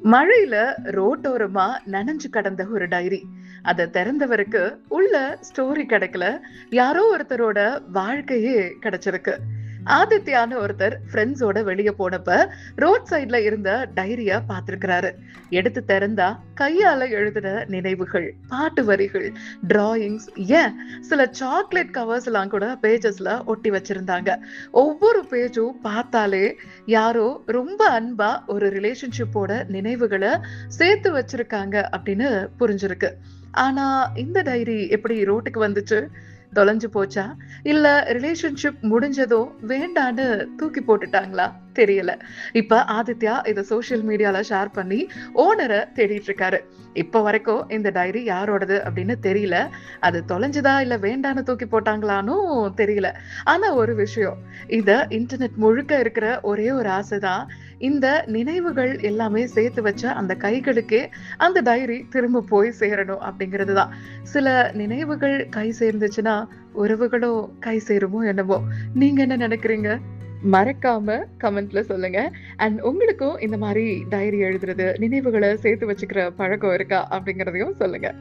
மழையில ரோட்டோரமா நனைஞ்சு கடந்த ஒரு டைரி. அத திறந்தவருக்கு உள்ள ஸ்டோரி கிடைக்கல. யாரோ ஒருத்தரோட வாழ்க்கையே கிடைச்சிருக்கு. ஆதித்யான்னு ஒருத்தர் ஃப்ரெண்ட்ஸோட வெளிய போனப்ப ரோட் சைட்ல இருந்த டைரிய பார்த்திருக்கிறாரு. எடுத்து திறந்தா கையால எழுதின நினைவுகள், பாட்டு வரிகள், டிராயிங்ஸ், ஏன் சில சாக்லேட் கவர்ஸ் எல்லாம் கூட பேஜஸ்ல ஒட்டி வச்சிருந்தாங்க. ஒவ்வொரு பேஜும் பார்த்தாலே யாரோ ரொம்ப அன்பா ஒரு ரிலேஷன்ஷிப்போட நினைவுகளை சேர்த்து வச்சிருக்காங்க அப்படின்னு புரிஞ்சிருக்கு. ஆனா இந்த டைரி எப்படி ரோட்டுக்கு வந்துச்சு? தொலைஞ்சு போச்சா? இல்ல ரிலேஷன்ஷிப் முடிஞ்சதோ வேண்டான்னு தூக்கி போட்டுட்டாங்களா? தெரியல. இப்ப ஆதித்யா இத சோசியல் மீடியால ஷேர் பண்ணி ஓனரை தேடிட்டு இருக்காரு. இப்ப வரைக்கும் இந்த டைரி யாரோடது அப்படின்னு தெரியல. அது தொலைஞ்சதா இல்ல வேண்டான்னு தூக்கி போட்டாங்களானும் தெரியல. ஆனா ஒரு விஷயம், இத இன்டர்நெட் முழுக்க இருக்கிற ஒரே ஒரு ஆசைதான், இந்த நினைவுகள் எல்லாமே சேர்த்து வச்ச அந்த கைகளுக்கே அந்த டைரி திரும்ப போய் சேரணும் அப்படிங்கிறதுதான். சில நினைவுகள் கை சேர்ந்துச்சுன்னா உறவுகளும் கை சேருமோ என்னமோ. நீங்க என்ன நினைக்கிறீங்க? மறக்காம கமெண்ட்ல சொல்லுங்க. அண்ட் உங்களுக்கும் இந்த மாதிரி டைரி எழுதுறது, நினைவுகளை சேர்த்து வச்சுக்கிற பழக்கம் இருக்கா அப்படிங்கிறதையும் சொல்லுங்க.